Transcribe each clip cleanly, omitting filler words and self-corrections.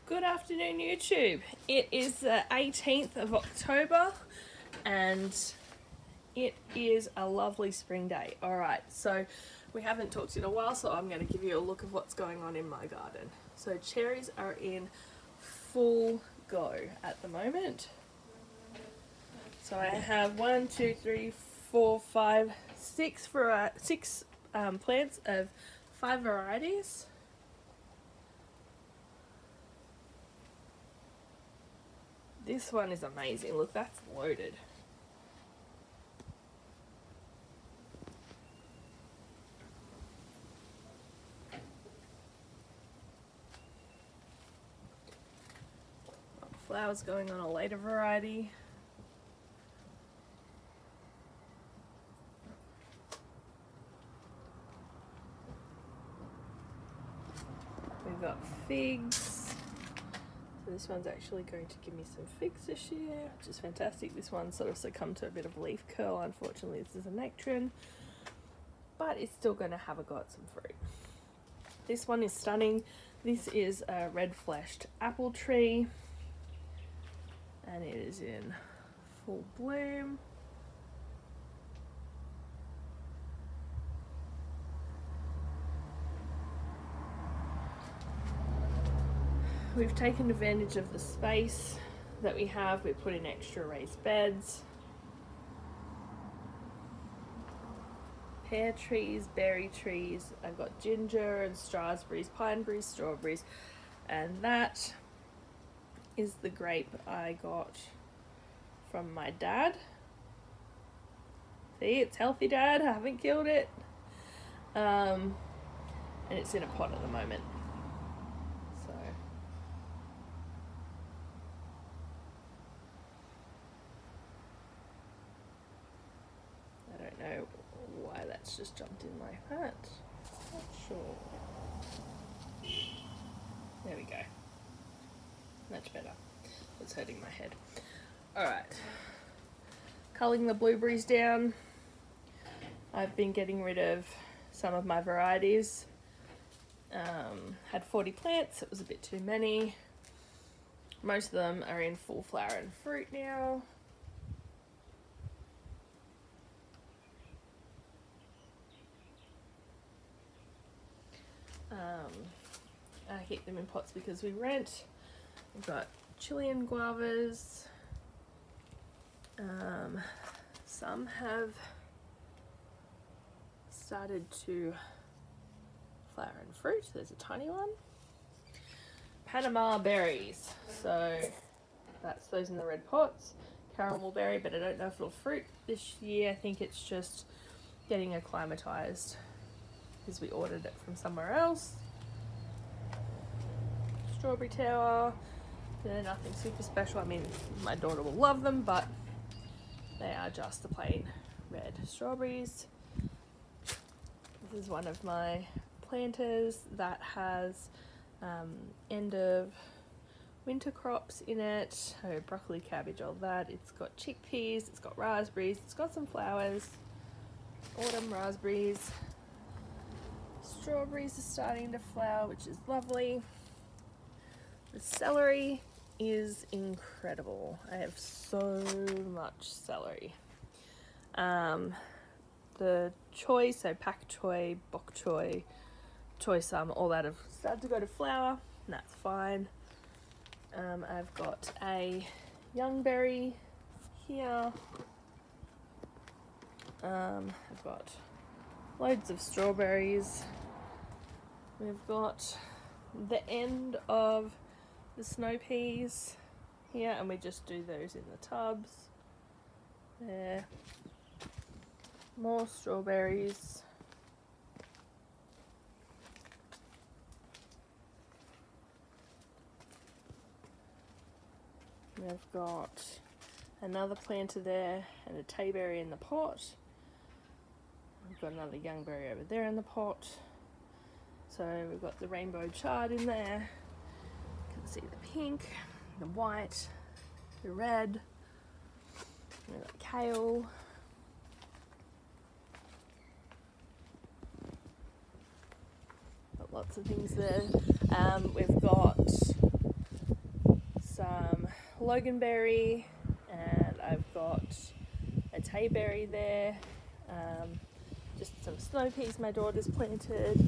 Good afternoon, YouTube. It is the 18th of October and it is a lovely spring day. Alright, so we haven't talked in a while, so I'm going to give you a look of what's going on in my garden. So cherries are in full go at the moment. So I have 6 plants of 5 varieties. This one is amazing. Look, that's loaded. Flowers going on a later variety. We've got figs. So this one's actually going to give me some figs this year, which is fantastic. This one sort of succumbed to a bit of leaf curl. Unfortunately, this is a nectarine, but it's still going to have got some fruit. This one is stunning. This is a red-fleshed apple tree, and it is in full bloom. We've taken advantage of the space that we have. We put in extra raised beds. Pear trees, berry trees. I've got ginger and raspberries, pineberries, strawberries, and that is the grape I got from my dad. See, it's healthy, Dad. I haven't killed it. And it's in a pot at the moment. So I don't know why that's just jumped in like that. Not sure. There we go. Much better. It's hurting my head. Alright. Culling the blueberries down. I've been getting rid of some of my varieties. Had 40 plants. It was a bit too many. Most of them are in full flower and fruit now. I keep them in pots because we rent. We've got Chilean guavas. Some have started to flower and fruit. There's a tiny one. Panama berries. So that's those in the red pots. Mulberry, but I don't know if it'll fruit this year. I think it's just getting acclimatized because we ordered it from somewhere else. Strawberry tower. They're nothing super special. I mean, my daughter will love them, but they are just the plain red strawberries. This is one of my planters that has end of winter crops in it. So broccoli, cabbage, all that. It's got chickpeas, it's got raspberries, it's got some flowers, autumn raspberries. Strawberries are starting to flower, which is lovely. The celery is incredible. I have so much celery. The choy, so pak choy, bok choy, choy sum, all that have started to go to flower, and that's fine. I've got a young berry here. I've got loads of strawberries. We've got the end of the snow peas here, and we just do those in the tubs. There. More strawberries. We've got another planter there and a tayberry in the pot. We've got another young berry over there in the pot. So we've got the rainbow chard in there. You can see the pink, the white, the red. We've got kale. Got lots of things there. We've got loganberry, and I've got a tayberry there, just some snow peas my daughter's planted,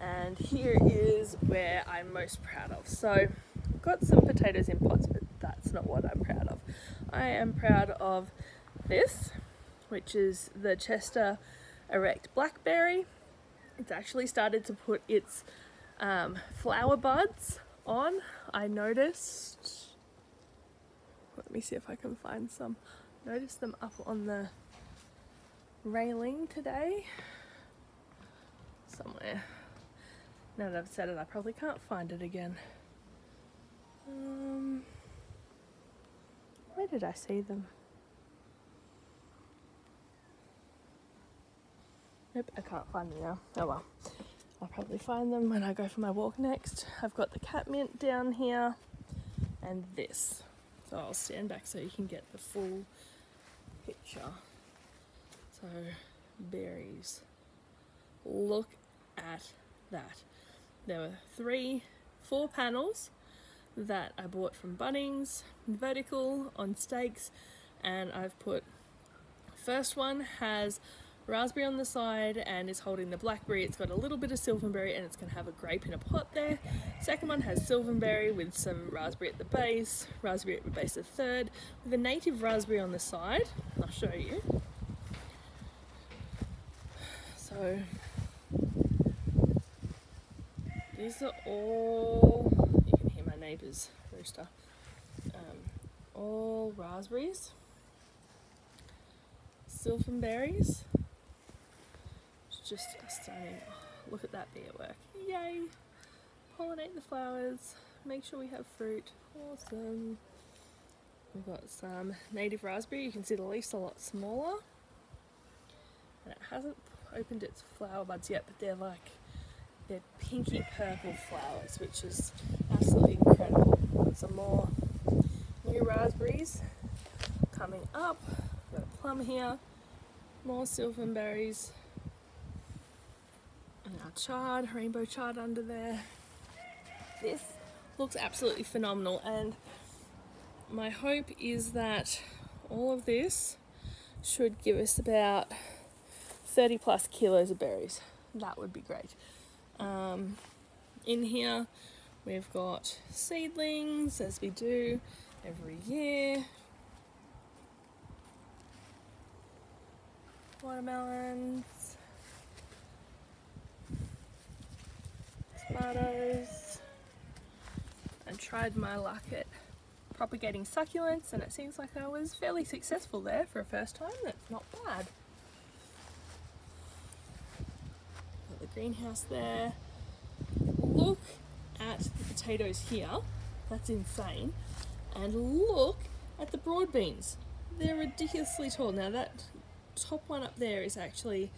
and here is where I'm most proud of. So I've got some potatoes in pots, but that's not what I'm proud of. I am proud of this, which is the Chester Erect Blackberry. It's actually started to put its flower buds on. I noticed, let me see if I can find some. Noticed them up on the railing today somewhere. Now that I've said it, I probably can't find it again. Where did I see them? Nope, I can't find them now. Oh well, I'll probably find them when I go for my walk next. I've got the catmint down here and this. So I'll stand back so you can get the full picture. So, berries. Look at that. There were 4 panels that I bought from Bunnings, vertical on stakes, and I've put, first one has raspberry on the side and is holding the blackberry. It's got a little bit of silverberry and it's going to have a grape in a pot there. Second one has silverberry with some raspberry at the base, raspberry at the base of third, with a native raspberry on the side. I'll show you. So these are all, you can hear my neighbour's rooster, all raspberries, silverberries. Just stunning. Oh, look at that bee at work. Yay! Pollinate the flowers. Make sure we have fruit. Awesome. We've got some native raspberry. You can see the leaf's a lot smaller. And it hasn't opened its flower buds yet, but they're pinky purple flowers, which is absolutely incredible. Got some more new raspberries coming up. Got a plum here. More silverberries. And our chard, rainbow chard under there. This looks absolutely phenomenal, and my hope is that all of this should give us about 30 plus kilos of berries. That would be great. In here we've got seedlings, as we do every year. Watermelons. Tomatoes. I tried my luck at propagating succulents and it seems like I was fairly successful there for a first time. That's not bad. Got the greenhouse there. Look at the potatoes here. That's insane. And look at the broad beans. They're ridiculously tall. Now that top one up there is actually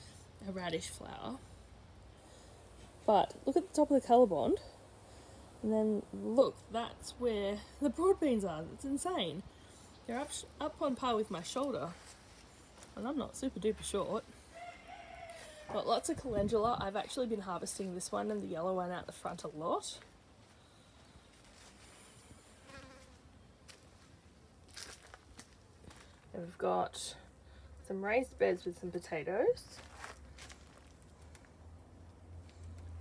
a radish flower. But look at the top of the colour bond, and then look, that's where the broad beans are. It's insane. They're up on par with my shoulder, and I'm not super duper short. Got lots of calendula. I've actually been harvesting this one and the yellow one out the front a lot. And we've got some raised beds with some potatoes.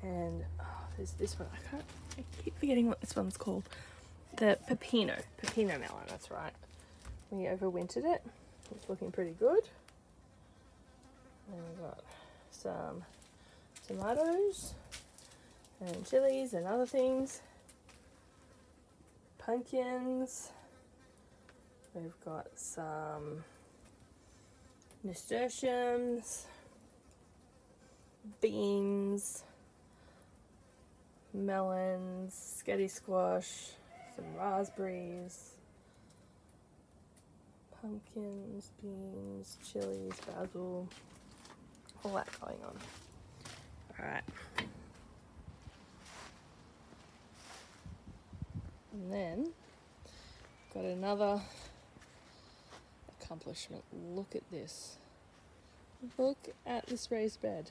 And oh, there's this one. I keep forgetting what this one's called. The pepino melon, that's right. We overwintered it. It's looking pretty good. And we've got some tomatoes and chilies and other things. Pumpkins. We've got some nasturtiums, beans, melons, sketty squash, some raspberries, pumpkins, beans, chilies, basil, all that going on. Alright. And then got another accomplishment. Look at this. Look at this raised bed.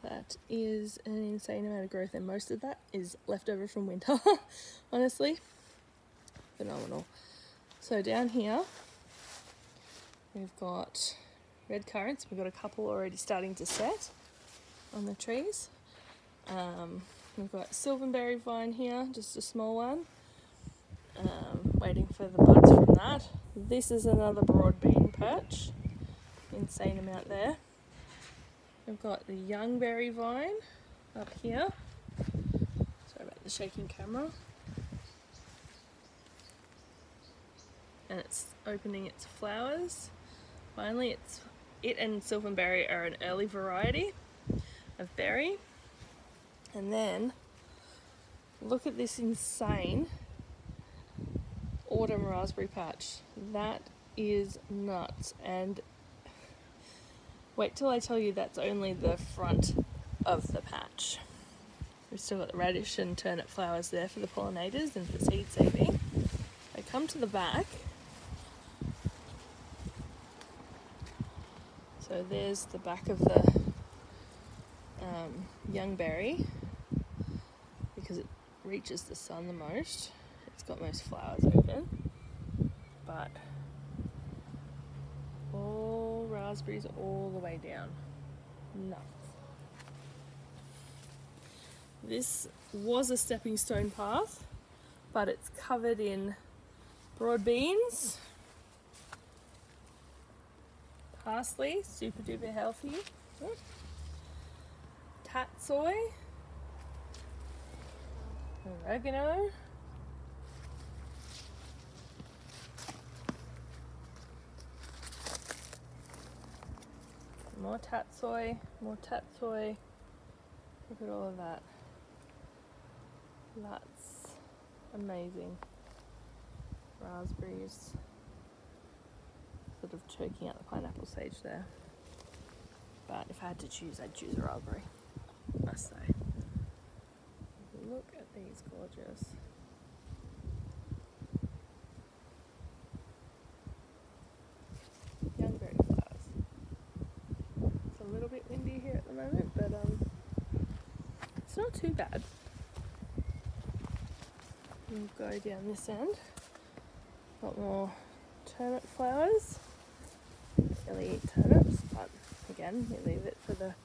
That is an insane amount of growth, and most of that is left over from winter, honestly. phenomenal. So down here we've got red currants. We've got a couple already starting to set on the trees. We've got silverberry vine here, just a small one. Waiting for the buds from that. This is another broad bean patch. Insane amount there. We've got the young berry vine up here. Sorry about the shaking camera. And it's opening its flowers. Finally, it and silverberry are an early variety of berry. And then look at this insane autumn raspberry patch. That is nuts. And wait till I tell you that's only the front of the patch. We've still got the radish and turnip flowers there for the pollinators and for seed saving. I come to the back. So there's the back of the young berry, because it reaches the sun the most. It's got most flowers open, but all raspberries all the way down. Nuts. This was a stepping stone path, but it's covered in broad beans, parsley, super duper healthy, tatsoi, oregano, more tatsoi, more tatsoi. Look at all of that. That's amazing. Raspberries. Sort of choking out the pineapple sage there. But if I had to choose, I'd choose a raspberry, must say. Look at these gorgeous. Young berry flowers. It's a little bit windy here at the moment, but it's not too bad. We'll go down this end. Got more turnip flowers. Really eat turnips, but again, we leave it for the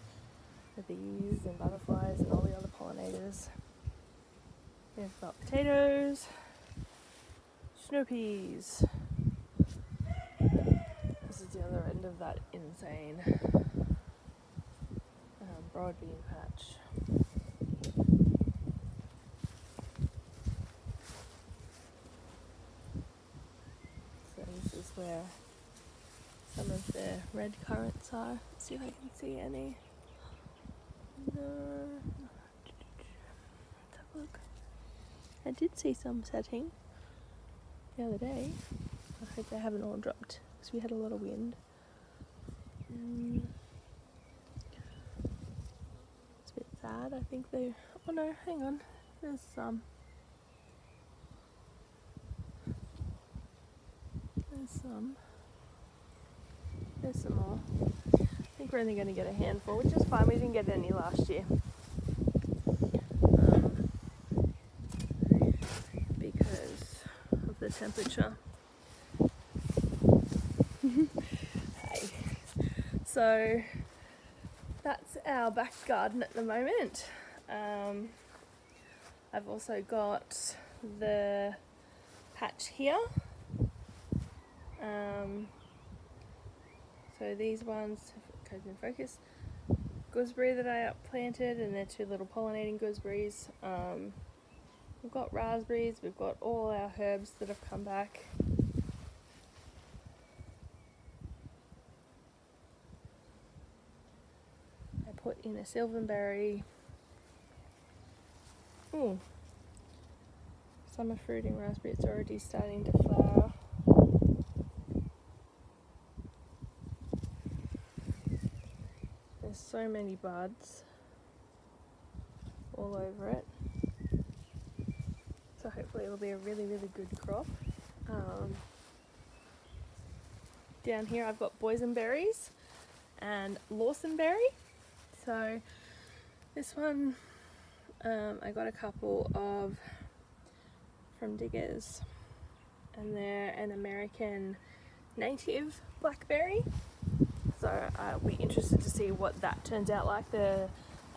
bees and butterflies and all the other pollinators. We've got potatoes, snow peas. This is the other end of that insane broad bean patch. So this is where some of the red currants are. Let's see if I can see any. No. Let's have a look. I did see some setting the other day. I hope they haven't all dropped because we had a lot of wind. It's a bit sad. I think they... Oh no, hang on. There's some. There's some more. I think we're only going to get a handful, which is fine. We didn't get any last year. Because of the temperature. Hey. So that's our back garden at the moment. I've also got the patch here. So these ones, if it goes in focus, gooseberry that I planted, and they're two little pollinating gooseberries. We've got raspberries, we've got all our herbs that have come back. I put in a silverberry. Ooh, summer fruiting raspberry, it's already starting to flower. There's so many buds all over it. So hopefully it'll be a really, really good crop. Down here I've got boysenberries and lawsonberry. So this one I got a couple of from Diggers. and they're an American native blackberry. So I'll be interested to see what that turns out like. They're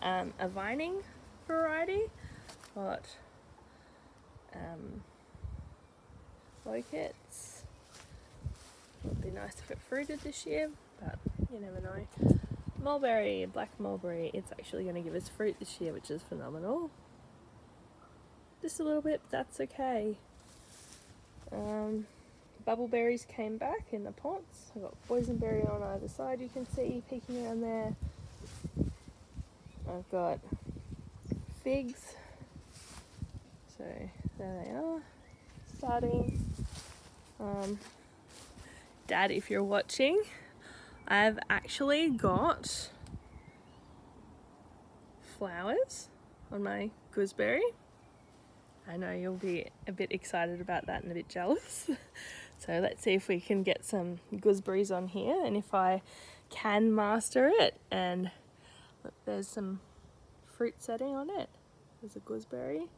a vining variety, but locusts. It'd be nice if it fruited this year, but you never know. Mulberry, black mulberry, it's actually going to give us fruit this year, which is phenomenal. Just a little bit, but that's okay. Bubbleberries came back in the pots. I've got boysenberry on either side, you can see peeking around there. I've got figs, so there they are, starting. Dad, if you're watching, I've actually got flowers on my gooseberry. I know you'll be a bit excited about that and a bit jealous. So let's see if we can get some gooseberries on here, and if I can master it. And look, there's some fruit setting on it. There's a gooseberry.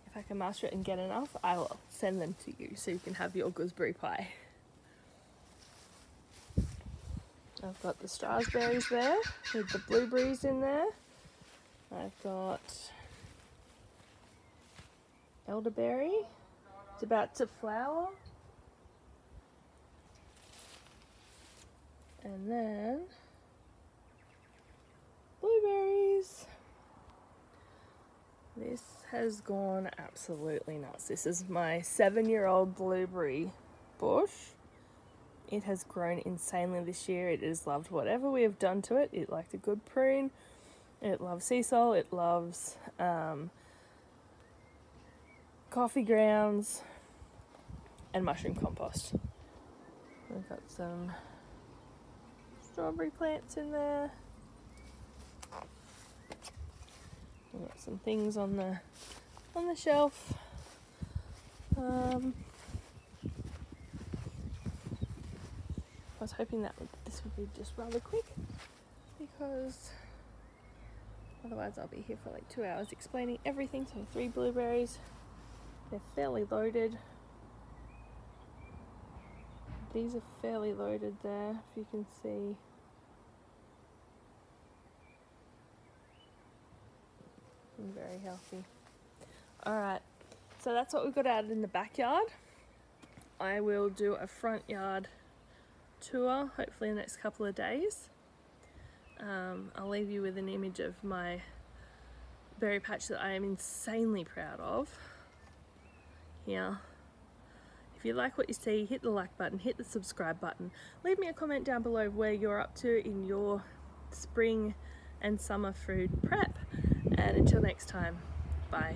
If I can master it and get enough, I will send them to you so you can have your gooseberry pie. I've got the strawberries there with the blueberries in there. I've got elderberry. It's about to flower. And then blueberries. This has gone absolutely nuts. This is my 7-year-old blueberry bush. It has grown insanely this year. It has loved whatever we have done to it. It liked a good prune. It loves sea salt. It loves coffee grounds and mushroom compost. We've got some strawberry plants in there. We've got some things on the shelf. I was hoping that this would be just rather quick, because otherwise I'll be here for like 2 hours explaining everything. So 3 blueberries. They're fairly loaded. These are fairly loaded there, if you can see. And very healthy. Alright, so that's what we've got out in the backyard. I will do a front yard tour, hopefully in the next couple of days. I'll leave you with an image of my berry patch that I am insanely proud of. Here. If you like what you see, hit the like button, hit the subscribe button. Leave me a comment down below where you're up to in your spring and summer food prep. And until next time, bye.